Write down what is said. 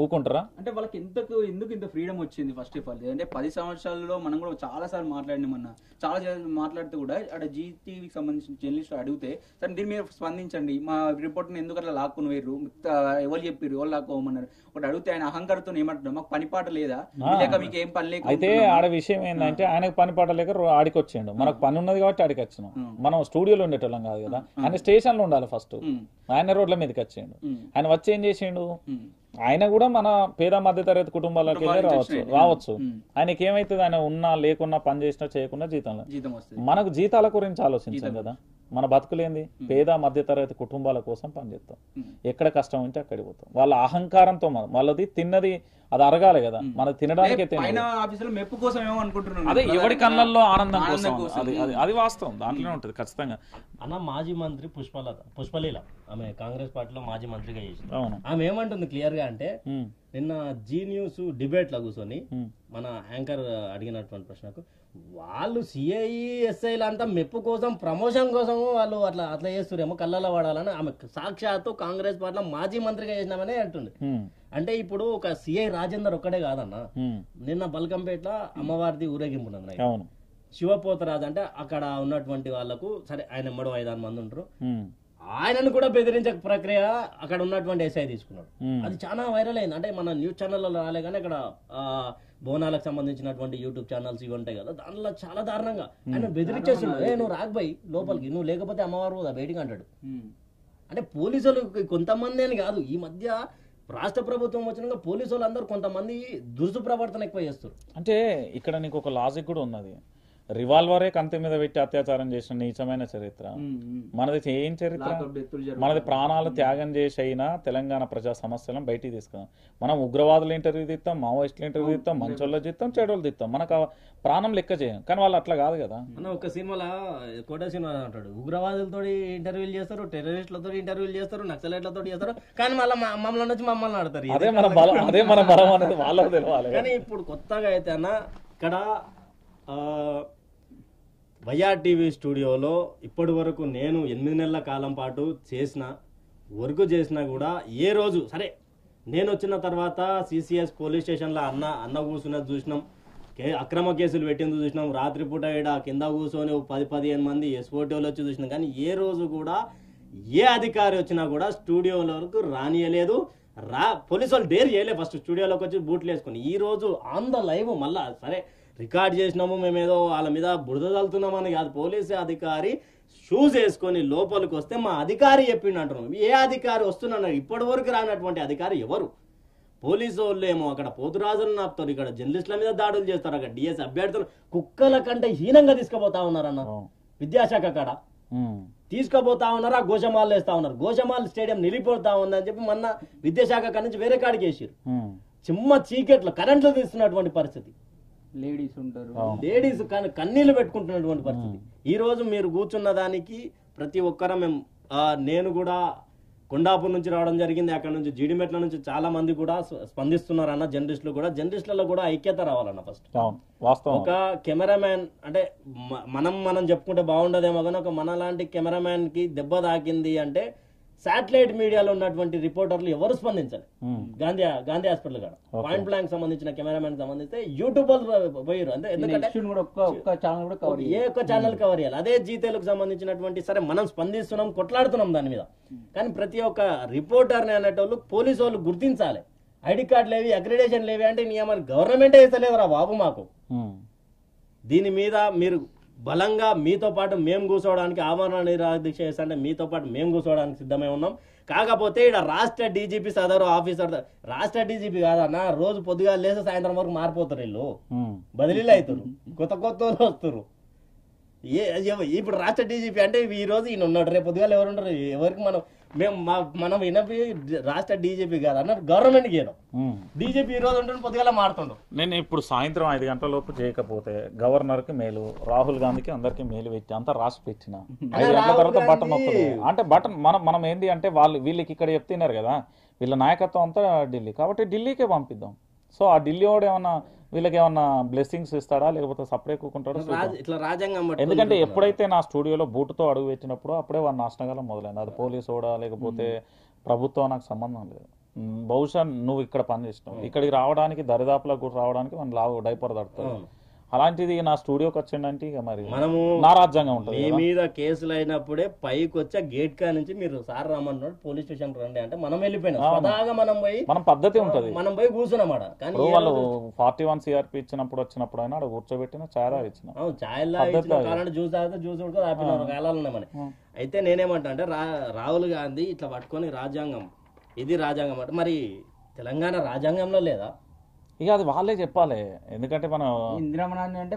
ఊకుంటారా? అంటే వాళ్ళకి ఎందుకు ఇంత ఫ్రీడమ్ వచ్చింది ఫస్ట్ ఆఫ్ ఆల్? అంటే 10 సంవత్సరాల్లో మనం కూడా చాలా సార్లు మాట్లాడినామన్నా, చాలా మాట్లాడితే కూడా అక్కడ జీటీవీకి సంబంధించిన జర్నలిస్ట్ అడిగితే సరే దీని మీద స్పందించండి, మా రిపోర్ట్ని ఎందుకు అట్లా లాక్కుని వేరు, ఎవరు చెప్పారు, ఎవరు లాక్కోమన్నారు ఒకటి అడిగితే ఆయన అహంకారంతో ఏమంటున్నారు, మాకు పనిపాట లేదా, లేక మీకు ఏం పని లేక. అయితే ఆడ విషయం ఏంటంటే ఆయనకు పనిపాట లేక ఆడికి వచ్చిండు, మనకు పని ఉన్నది కాబట్టి ఆడికి వచ్చినాం. మనం స్టూడియోలో ఉండేటోళ్ళం కాదు కదా, ఆయన స్టేషన్ లో ఉండాలి ఫస్ట్. ఆయన రోడ్ల మీదకి వచ్చిండు. ఆయన వచ్చి ఏం చేసిండు, ఆయన కూడా మన పేద మధ్య తరగతి కుటుంబాలకు వెళ్ళి రావచ్చు. ఆయనకి ఏమైతుంది, ఆయన ఉన్నా లేకున్నా పని చేసినా చేయకుండా జీతం వస్తుంది. మనకు జీతాల గురించి ఆలోచించాం కదా, మన బతుకులేంది పేద మధ్య తరగతి కుటుంబాల కోసం పనిచేస్తాం. ఎక్కడ కష్టం ఉంటే అక్కడికి పోతాం. వాళ్ళ అహంకారంతో వాళ్ళది తిన్నది అది అరగాలి కదా, మనది తినడానికి అదే ఎవరి కళ్ళల్లో ఆనందం కోసం, అది వాస్తవం, దాంట్లోనే ఉంటది ఖచ్చితంగా. అన్న మాజీ మంత్రి పుష్పలీల ఆమె కాంగ్రెస్ పార్టీలో మాజీ మంత్రిగా చేసింది. ఆమె ఏమంటుంది క్లియర్ గా అంటే, నిన్న జీ న్యూస్ డిబేట్ లో కూర్చొని మన యాంకర్ అడిగినటువంటి ప్రశ్నకు వాళ్ళు సిఐ ఎస్ఐలు అంతా మెప్పు కోసం ప్రమోషన్ కోసం వాళ్ళు అట్లా చేస్తురేమో, కళ్ళలో వాడాలని ఆమె సాక్షాత్తు కాంగ్రెస్ పార్టీలో మాజీ మంత్రిగా చేసినామనే అంటుంది. అంటే ఇప్పుడు ఒక సిఐ రాజేందర్ ఒక్కడే కాదన్న, నిన్న బల్కంపేటలో అమ్మవారిది ఊరేగింపు ఉన్నది, శివపోతరాజు అంటే అక్కడ ఉన్నటువంటి వాళ్ళకు సరే ఆయన ఎమ్మడో 5-6 మంది ఉంటారు, ఆయనను కూడా బెదిరించే ప్రక్రియ అక్కడ ఉన్నటువంటి ఎస్ఐ తీసుకున్నాడు. అది చాలా వైరల్ అయింది. అంటే మన న్యూస్ ఛానల్లో రాలే కానీ అక్కడ బోనాలకు సంబంధించినటువంటి యూట్యూబ్ ఛానల్స్ ఇవి ఉంటాయి కదా, దానిలో చాలా దారుణంగా ఆయన బెదిరించేస్తున్నాడు, నువ్వు రాకపోయి లోపలికి, నువ్వు లేకపోతే అమ్మవారు బయటికి అంటాడు. అంటే పోలీసులు కొంతమంది అని కాదు, ఈ మధ్య రాష్ట్ర ప్రభుత్వం వచ్చినాక పోలీసు వాళ్ళు అందరూ కొంతమంది దురుసు ప్రవర్తన ఎక్కువ చేస్తారు. అంటే ఇక్కడ నీకు ఒక లాజిక్ కూడా ఉన్నది, రివాల్వరే కంటి మీద పెట్టి అత్యాచారం చేసిన నీచమైన చరిత్ర మనది. ఏం చరిత్ర మనది? ప్రాణాలు త్యాగం చేసి అయినా తెలంగాణ ప్రజా సమస్యలను బయటికి తీసుకున్నాం. మనం ఉగ్రవాదులు ఇంటర్వ్యూ తీస్తాం, మావోయిస్టులు ఇంటర్వ్యూ తీస్తాం, మంచోళ్ళు తీస్తాం, చెడోళ్ళు తీస్తాం, మనకు ప్రాణం లెక్క చేయం. కానీ వాళ్ళు అట్లా కాదు కదా. ఒక సినిమాలో కోట సినిమా అంటాడు, ఉగ్రవాదులతో ఇంటర్వ్యూలు చేస్తారు, టెర్రరిస్టులతో ఇంటర్వ్యూలు చేస్తారు, నక్సలైట్లతో చేస్తారు, కానీ మమ్మల్ని వచ్చి మమ్మల్ని ఆడతారు. అదే మన బలం, అదే మన బలం అనేది వాళ్ళకు తెలియాలి. కానీ ఇప్పుడు కొత్తగా అయితే అన్న ఇక్కడ వైఆర్ టీవీ స్టూడియోలో ఇప్పటి వరకు నేను 8 నెలల కాలం పాటు వర్క్ చేసినా కూడా ఏ రోజు సరే నేను వచ్చిన తర్వాత సిసిఎస్ పోలీస్ స్టేషన్లో అన్న కూర్చున్నది చూసినాం, అక్రమ కేసులు పెట్టింది చూసినాం, రాత్రిపూట ఇక్కడ కింద కూర్చొని 10-15 మంది ఎస్ఓటీలు వచ్చి చూసినాం. కానీ ఏ రోజు కూడా ఏ అధికారి వచ్చినా కూడా స్టూడియోలో వరకు రానియలేదు. పోలీసు వాళ్ళు డేర్ చేయలేదు ఫస్ట్ స్టూడియోలోకి వచ్చి బూట్లు వేసుకొని. ఈ రోజు ఆన్ ద లైవ్ మళ్ళా సరే రికార్డ్ చేసినాము, మేమేదో వాళ్ళ మీద బురద చల్లుతున్నామని కాదు, పోలీసు అధికారి షూస్ వేసుకొని లోపలికి వస్తే మా అధికారి చెప్పిండు అంటున్నాం. ఏ అధికారి వస్తున్నాడు? ఇప్పటి వరకు రానటువంటి అధికారి ఎవరు? పోలీసు వాళ్ళు ఏమో అక్కడ పోతురాజులను ఆపుతారు, ఇక్కడ జర్నలిస్టుల మీద దాడులు చేస్తారు, అక్కడ డిఎస్ అభ్యర్థులు కుక్కల కంటే హీనంగా తీసుకుపోతా ఉన్నారన్న. విద్యాశాఖ కాడ తీసుకుపోతా ఉన్నారు, ఆ గోషమాలు వేస్తా ఉన్నారు, గోషమాల్ స్టేడియం నిలిపోతా ఉందని చెప్పి మొన్న విద్యాశాఖ కాడ నుంచి వేరే కాడికి వేసారు. చిమ్మ చీకట్లో కరెంట్లు తీస్తున్నటువంటి పరిస్థితి, లేడీస్ కన్నీళ్లు పెట్టుకుంటున్నటువంటి పరిస్థితి. ఈ రోజు మీరు కూర్చున్న దానికి ప్రతి ఒక్కరం నేను కూడా కొండాపూర్ నుంచి రావడం జరిగింది, అక్కడ నుంచి జీడిమెట్ల నుంచి చాలా మంది కూడా స్పందిస్తున్నారు అన్న. జర్నలిస్టులలో కూడా ఐక్యత రావాలన్న. ఫస్ట్ ఒక కెమెరామ్యాన్ అంటే మనం చెప్పుకుంటే బాగుండదేమో కానీ ఒక మన లాంటి కెమెరామ్యాన్ కి దెబ్బ తాకింది అంటే శాటిలైట్ మీడియాలో ఉన్నటువంటి రిపోర్టర్లు ఎవరు స్పందించాలి? గాంధీ హాస్పిటల్ కాడ పాయింట్ బ్లాంక్ సంబంధించిన కెమెరామెన్ సంబంధిస్తే యూట్యూబర్ పోయారు అంతే, ఎందుకంటే ఏ ఒక్క ఛానల్ కవర్ చేయాలి. అదే జీ తెలుగుకు సంబంధించినటువంటి సరే మనం స్పందిస్తున్నాం, కొట్లాడుతున్నాం దాని మీద, కానీ ప్రతి ఒక్క రిపోర్టర్ని అనేటోళ్ళు పోలీసు వాళ్ళు గుర్తించాలి. ఐడి కార్డు లేవి, అక్రిడేషన్ లేవి అంటే నియమాలు గవర్నమెంటే వేస్తలేదురా బాబు మాకు. దీని మీద మీరు బలంగా మీతో పాటు మేము కూర్చోవడానికి ఆమరణ నిరాదీక్ష చేస్తుంటే మీతో పాటు మేము కూర్చోవడానికి సిద్ధమై ఉన్నాం. కాకపోతే ఇక్కడ రాష్ట్ర డీజీపీ సదరు ఆఫీసర్, రాష్ట్ర డీజీపీ కాదన్న, రోజు పొద్దుగా లేసి సాయంత్రం వరకు మారిపోతారు, వీళ్ళు బదిలీలు అవుతారు, కొత్త వస్తారు. ఇప్పుడు రాష్ట్ర డీజీపీ అంటే ఈ రోజు ఈయన ఉన్నాడు, రేపు పొద్దుగా ఎవరు ఉండరు, ఎవరికి మనం వినపి రాష్ట్ర డీజీపీ కాదు అన్న, గవర్నమెంట్కి ఏదో డీజీపీ ఈ రోజు ఉంటుంది, పొద్దుగా మారుతుండు. నేను ఇప్పుడు సాయంత్రం 5 గంటల లోపు చేయకపోతే గవర్నర్ కి మేలు, రాహుల్ గాంధీకి అందరికి మేలు పెట్టి అంతా రాసి పెట్టిన 5 గంటల తర్వాత బటన్ వస్తుంది. అంటే బటన్ మనం ఏంది అంటే వీళ్ళకి ఇక్కడ చెప్తున్నారు కదా, వీళ్ళ నాయకత్వం అంతా ఢిల్లీ, కాబట్టి ఢిల్లీకే పంపిద్దాం. సో ఆ ఢిల్లీ వాడు ఏమన్నా వీళ్ళకి ఏమన్నా బ్లెస్సింగ్స్ ఇస్తాడా లేకపోతే సపరేట్ కూకుంటాడా? ఎందుకంటే ఎప్పుడైతే నా స్టూడియోలో బూటుతో అడుగు పెట్టినప్పుడు అప్పుడే వాడు నాశనకాలం మొదలైంది. అది పోలీసు కూడా లేకపోతే ప్రభుత్వం నాకు సంబంధం లేదు. బహుశా నువ్వు ఇక్కడ పని చేసినావు, ఇక్కడికి రావడానికి దరిదాపులకు కూడా రావడానికి మన లావు డైపర్ తడుతుంది. అలాంటిది నా స్టూడియోకి వచ్చిందంటే ఇక మరి మనము నా రాజ్యాంగం ఉంటుంది మీ మీద కేసులు అయినప్పుడే పైకి వచ్చా గేట్ కా నుంచి మీరు సార్ రమ్మన్నాడు పోలీస్ స్టేషన్ రండి అంటే మనం వెళ్ళిపోయినాం. స్వతహాగా మనం పోయి మనం పద్ధతి ఉంటది. మనం పోయి కూర్చున్నామాట. కానీ ఇప్పుడు వాళ్ళు 41 CRP ఇచ్చినప్పుడు వచ్చినప్పుడు అయినా అక్కడ కూర్చోబెట్టిన చాయ్ ఇచ్చిన ఛాయల్లా కావాలంటే జ్యూస్ తాగితే జ్యూస్ ఉడక ఆపిన కాలాలు ఉన్నాయి మన. అయితే నేనేమంటా అంటే రాహుల్ గాంధీ ఇట్లా పట్టుకొని రాజ్యాంగం, ఇది రాజ్యాంగం అంటే మరి తెలంగాణ రాజ్యాంగంలో లేదా? ఇక అది వాళ్ళే చెప్పాలి. ఎందుకంటే మనం ఇందిరామనాన్ని అంటే